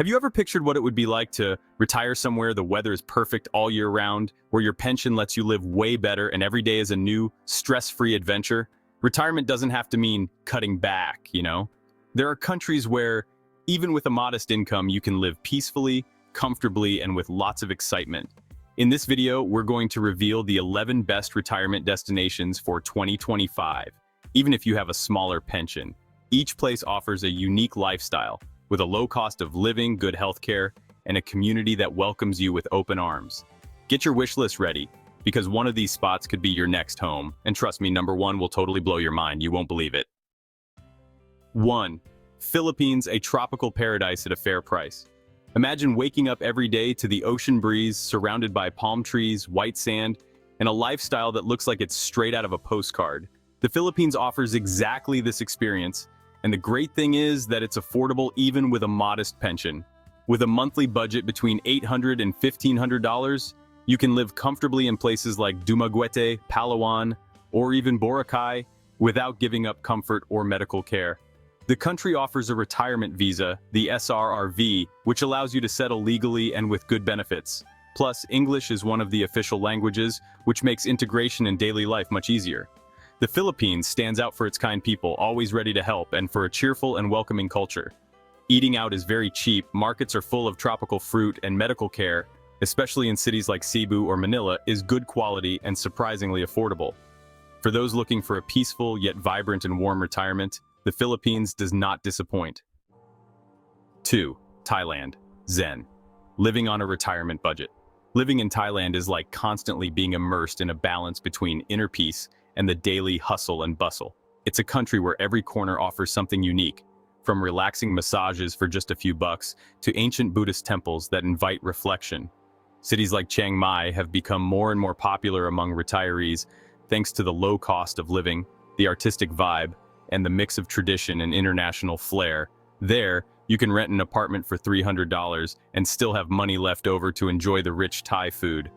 Have you ever pictured what it would be like to retire somewhere the weather is perfect all year round, where your pension lets you live way better and every day is a new, stress-free adventure? Retirement doesn't have to mean cutting back, you know? There are countries where, even with a modest income, you can live peacefully, comfortably, and with lots of excitement. In this video, we're going to reveal the 11 best retirement destinations for 2025, even if you have a smaller pension. Each place offers a unique lifestyle, with a low cost of living, good healthcare, and a community that welcomes you with open arms. Get your wish list ready, because one of these spots could be your next home. And trust me, number one will totally blow your mind. You won't believe it. 1. Philippines, a tropical paradise at a fair price. Imagine waking up every day to the ocean breeze, surrounded by palm trees, white sand, and a lifestyle that looks like it's straight out of a postcard. The Philippines offers exactly this experience, and the great thing is that it's affordable even with a modest pension. With a monthly budget between $800 and $1,500, you can live comfortably in places like Dumaguete, Palawan, or even Boracay without giving up comfort or medical care. The country offers a retirement visa, the SRRV, which allows you to settle legally and with good benefits. Plus, English is one of the official languages, which makes integration in daily life much easier. The Philippines stands out for its kind people, always ready to help, and for a cheerful and welcoming culture. Eating out is very cheap, markets are full of tropical fruit, and medical care, especially in cities like Cebu or Manila, is good quality and surprisingly affordable. For those looking for a peaceful yet vibrant and warm retirement, the Philippines does not disappoint. 2. Thailand. Zen. Living on a retirement budget. Living in Thailand is like constantly being immersed in a balance between inner peace and the daily hustle and bustle. It's a country where every corner offers something unique, from relaxing massages for just a few bucks to ancient Buddhist temples that invite reflection. Cities like Chiang Mai have become more and more popular among retirees thanks to the low cost of living, the artistic vibe, and the mix of tradition and international flair. There, you can rent an apartment for $300 and still have money left over to enjoy the rich Thai food.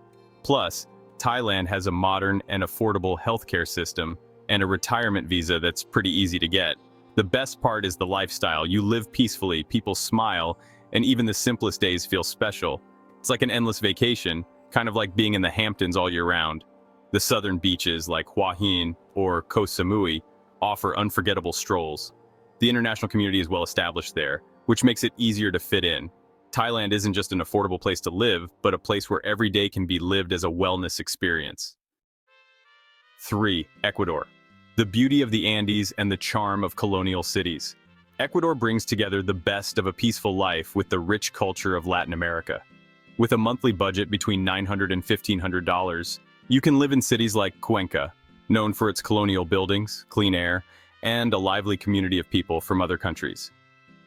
Plus, Thailand has a modern and affordable healthcare system and a retirement visa that's pretty easy to get. The best part is the lifestyle. You live peacefully, people smile, and even the simplest days feel special. It's like an endless vacation, kind of like being in the Hamptons all year round. The southern beaches like Hua Hin or Koh Samui offer unforgettable strolls. The international community is well established there, which makes it easier to fit in. Thailand isn't just an affordable place to live, but a place where every day can be lived as a wellness experience. 3. Ecuador. The beauty of the Andes and the charm of colonial cities. Ecuador brings together the best of a peaceful life with the rich culture of Latin America. With a monthly budget between $900 and $1,500, you can live in cities like Cuenca, known for its colonial buildings, clean air, and a lively community of people from other countries.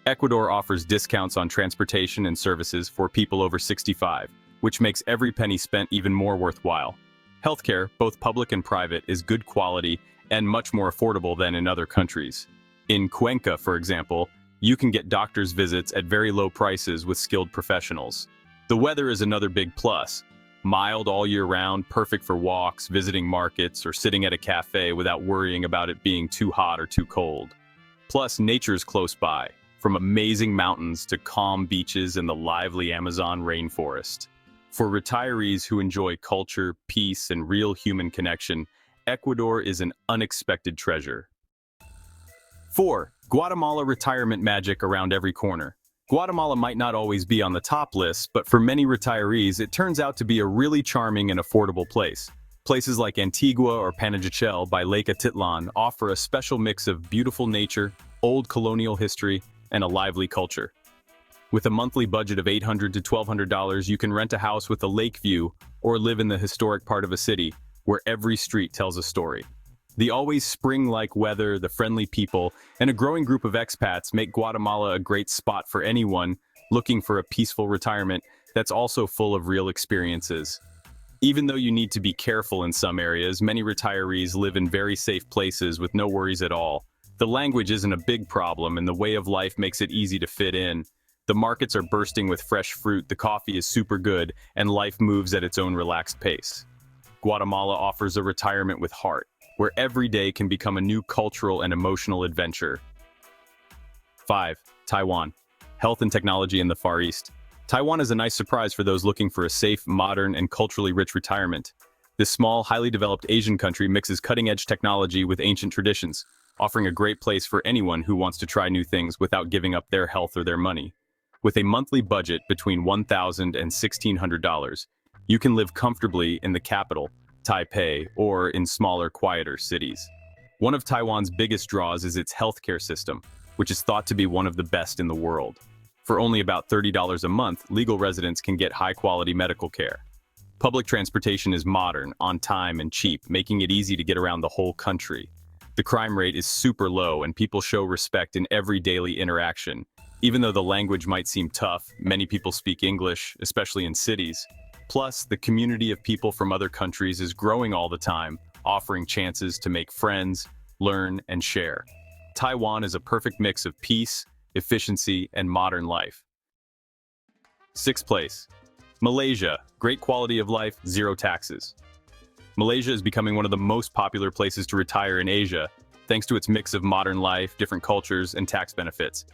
Ecuador offers discounts on transportation and services for people over 65, which makes every penny spent even more worthwhile. Healthcare, both public and private, is good quality and much more affordable than in other countries. In Cuenca, for example, you can get doctor's visits at very low prices with skilled professionals. The weather is another big plus. Mild all year round, perfect for walks, visiting markets, or sitting at a cafe without worrying about it being too hot or too cold. Plus, nature's close by, from amazing mountains to calm beaches and the lively Amazon rainforest. For retirees who enjoy culture, peace, and real human connection, Ecuador is an unexpected treasure. 4. Guatemala. Retirement magic around every corner. Guatemala might not always be on the top list, but for many retirees, it turns out to be a really charming and affordable place. Places like Antigua or Panajachel by Lake Atitlan offer a special mix of beautiful nature, old colonial history, and a lively culture. With a monthly budget of $800 to $1,200, you can rent a house with a lake view or live in the historic part of a city where every street tells a story. The always spring-like weather, the friendly people, and a growing group of expats make Guatemala a great spot for anyone looking for a peaceful retirement that's also full of real experiences. Even though you need to be careful in some areas, many retirees live in very safe places with no worries at all. The language isn't a big problem, and the way of life makes it easy to fit in. The markets are bursting with fresh fruit, the coffee is super good, and life moves at its own relaxed pace. Guatemala offers a retirement with heart, where every day can become a new cultural and emotional adventure. 5. Taiwan. health and technology in the Far East. Taiwan is a nice surprise for those looking for a safe, modern, and culturally rich retirement. This small, highly developed Asian country mixes cutting-edge technology with ancient traditions, offering a great place for anyone who wants to try new things without giving up their health or their money. With a monthly budget between $1,000 and $1,600, you can live comfortably in the capital, Taipei, or in smaller, quieter cities. One of Taiwan's biggest draws is its healthcare system, which is thought to be one of the best in the world. For only about $30 a month, legal residents can get high-quality medical care. Public transportation is modern, on time, and cheap, making it easy to get around the whole country. The crime rate is super low, and people show respect in every daily interaction. Even though the language might seem tough, many people speak English, especially in cities. Plus, the community of people from other countries is growing all the time, offering chances to make friends, learn, and share. Taiwan is a perfect mix of peace, efficiency, and modern life. Sixth place. Malaysia. Great quality of life, zero taxes. Malaysia is becoming one of the most popular places to retire in Asia, thanks to its mix of modern life, different cultures, and tax benefits.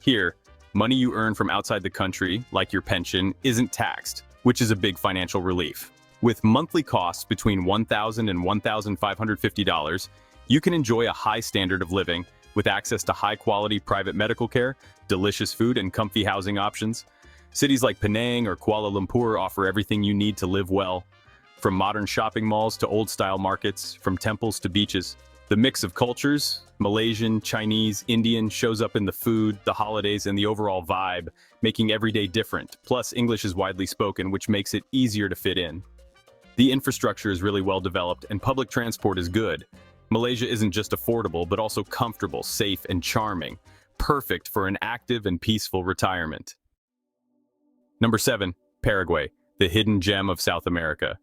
Here, money you earn from outside the country, like your pension, isn't taxed, which is a big financial relief. With monthly costs between $1,000 and $1,550, you can enjoy a high standard of living with access to high-quality private medical care, delicious food, and comfy housing options. Cities like Penang or Kuala Lumpur offer everything you need to live well. From modern shopping malls to old-style markets, from temples to beaches. The mix of cultures, Malaysian, Chinese, Indian, shows up in the food, the holidays, and the overall vibe, making every day different. Plus, English is widely spoken, which makes it easier to fit in. The infrastructure is really well developed, and public transport is good. Malaysia isn't just affordable, but also comfortable, safe, and charming. Perfect for an active and peaceful retirement. Number 7. Paraguay, the hidden gem of South America.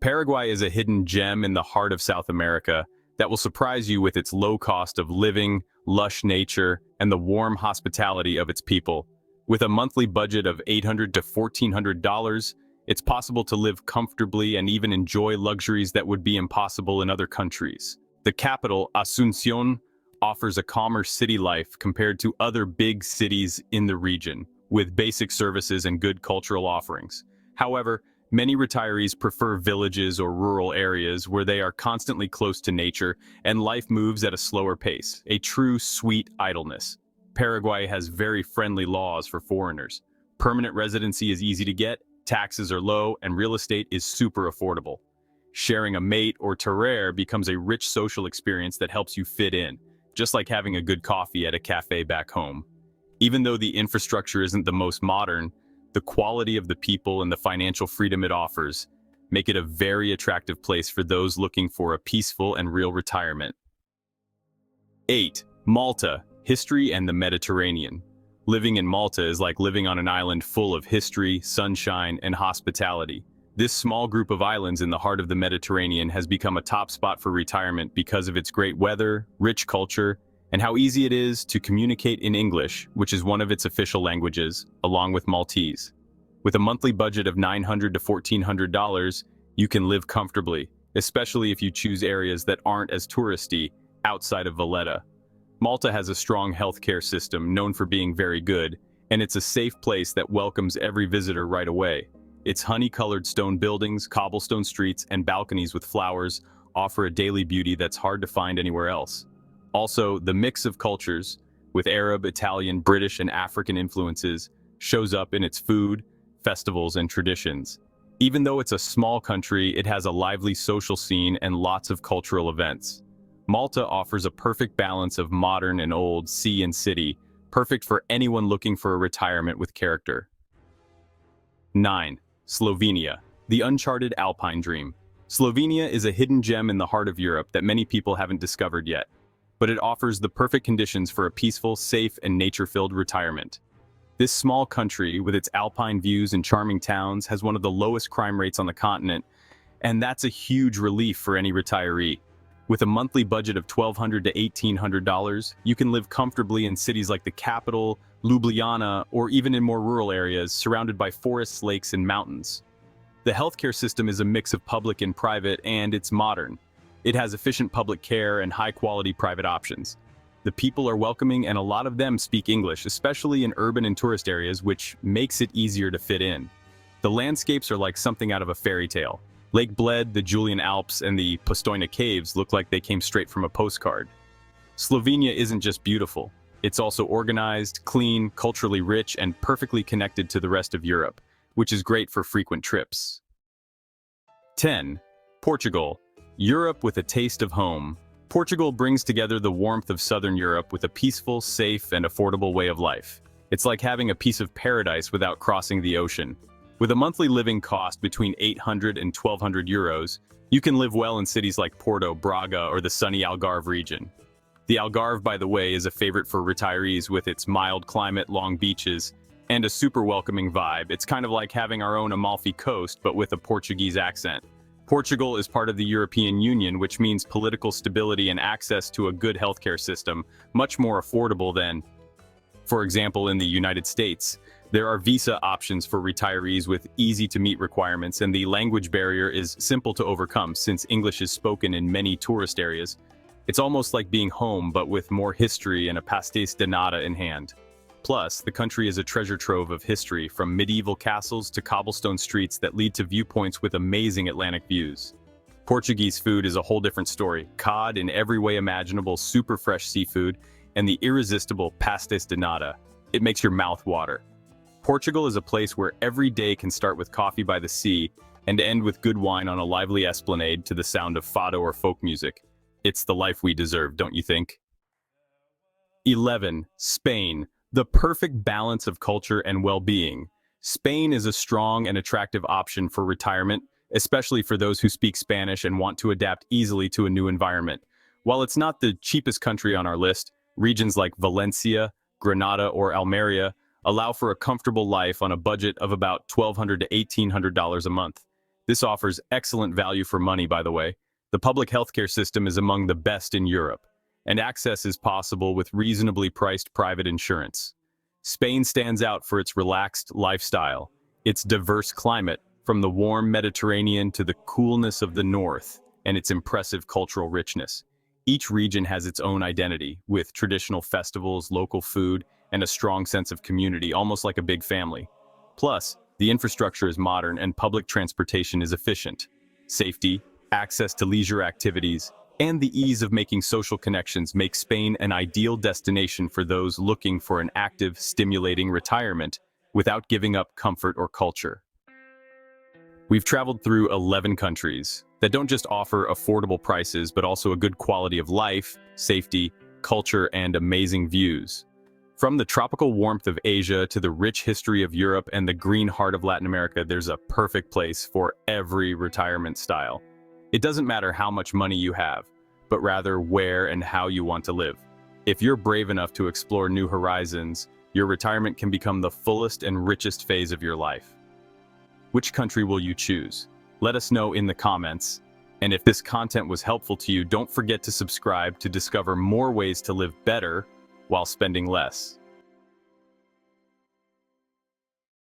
Paraguay is a hidden gem in the heart of South America that will surprise you with its low cost of living, lush nature, and the warm hospitality of its people. With a monthly budget of $800 to $1,400, it's possible to live comfortably and even enjoy luxuries that would be impossible in other countries. The capital, Asunción, offers a calmer city life compared to other big cities in the region, with basic services and good cultural offerings. However, many retirees prefer villages or rural areas where they are constantly close to nature and life moves at a slower pace, a true sweet idleness. Paraguay has very friendly laws for foreigners. Permanent residency is easy to get, taxes are low, and real estate is super affordable. Sharing a mate or terraire becomes a rich social experience that helps you fit in, just like having a good coffee at a cafe back home. Even though the infrastructure isn't the most modern, the quality of the people and the financial freedom it offers make it a very attractive place for those looking for a peaceful and real retirement. 8. Malta, history and the Mediterranean. Living in Malta is like living on an island full of history, sunshine, and hospitality. This small group of islands in the heart of the Mediterranean has become a top spot for retirement because of its great weather, rich culture, and how easy it is to communicate in English, which is one of its official languages, along with Maltese. With a monthly budget of $900 to $1,400, you can live comfortably, especially if you choose areas that aren't as touristy outside of Valletta. Malta has a strong healthcare system known for being very good, and it's a safe place that welcomes every visitor right away. Its honey-colored stone buildings, cobblestone streets, and balconies with flowers offer a daily beauty that's hard to find anywhere else. Also, the mix of cultures, with Arab, Italian, British, and African influences, shows up in its food, festivals, and traditions. Even though it's a small country, it has a lively social scene and lots of cultural events. Malta offers a perfect balance of modern and old, sea and city, perfect for anyone looking for a retirement with character. 9. Slovenia, the uncharted alpine dream. Slovenia is a hidden gem in the heart of Europe that many people haven't discovered yet, but it offers the perfect conditions for a peaceful, safe, and nature-filled retirement. This small country, with its alpine views and charming towns, has one of the lowest crime rates on the continent, and that's a huge relief for any retiree. With a monthly budget of $1,200 to $1,800, you can live comfortably in cities like the capital, Ljubljana, or even in more rural areas surrounded by forests, lakes, and mountains. The healthcare system is a mix of public and private, and it's modern. It has efficient public care and high-quality private options. The people are welcoming and a lot of them speak English, especially in urban and tourist areas, which makes it easier to fit in. The landscapes are like something out of a fairy tale. Lake Bled, the Julian Alps, and the Postojna Caves look like they came straight from a postcard. Slovenia isn't just beautiful. It's also organized, clean, culturally rich, and perfectly connected to the rest of Europe, which is great for frequent trips. 10. Portugal. Europe with a taste of home. Portugal brings together the warmth of southern Europe with a peaceful, safe, and affordable way of life. It's like having a piece of paradise without crossing the ocean. With a monthly living cost between 800 and 1200 euros, you can live well in cities like Porto, Braga, or the sunny Algarve region. The Algarve, by the way, is a favorite for retirees with its mild climate, long beaches, and a super welcoming vibe. It's kind of like having our own Amalfi Coast, but with a Portuguese accent. Portugal is part of the European Union, which means political stability and access to a good healthcare system, much more affordable than, for example, in the United States. There are visa options for retirees with easy-to-meet requirements, and the language barrier is simple to overcome since English is spoken in many tourist areas. It's almost like being home, but with more history and a pastéis de nata in hand. Plus, the country is a treasure trove of history, from medieval castles to cobblestone streets that lead to viewpoints with amazing Atlantic views. Portuguese food is a whole different story. Cod in every way imaginable, super fresh seafood, and the irresistible pastéis de nata. It makes your mouth water. Portugal is a place where every day can start with coffee by the sea and end with good wine on a lively esplanade to the sound of fado or folk music. It's the life we deserve, don't you think? 11. Spain. The perfect balance of culture and well-being. Spain is a strong and attractive option for retirement, especially for those who speak Spanish and want to adapt easily to a new environment. While it's not the cheapest country on our list, regions like Valencia, Granada, or Almeria allow for a comfortable life on a budget of about $1,200 to $1,800 a month. This offers excellent value for money, by the way. The public healthcare system is among the best in Europe, and access is possible with reasonably priced private insurance. Spain stands out for its relaxed lifestyle, its diverse climate, from the warm Mediterranean to the coolness of the north, and its impressive cultural richness. Each region has its own identity, with traditional festivals, local food, and a strong sense of community, almost like a big family. Plus, the infrastructure is modern and public transportation is efficient. Safety, access to leisure activities, and the ease of making social connections make Spain an ideal destination for those looking for an active, stimulating retirement without giving up comfort or culture. We've traveled through 11 countries that don't just offer affordable prices, but also a good quality of life, safety, culture, and amazing views. From the tropical warmth of Asia to the rich history of Europe and the green heart of Latin America, there's a perfect place for every retirement style. It doesn't matter how much money you have, but rather where and how you want to live. If you're brave enough to explore new horizons, your retirement can become the fullest and richest phase of your life. Which country will you choose? Let us know in the comments. And if this content was helpful to you, don't forget to subscribe to discover more ways to live better while spending less.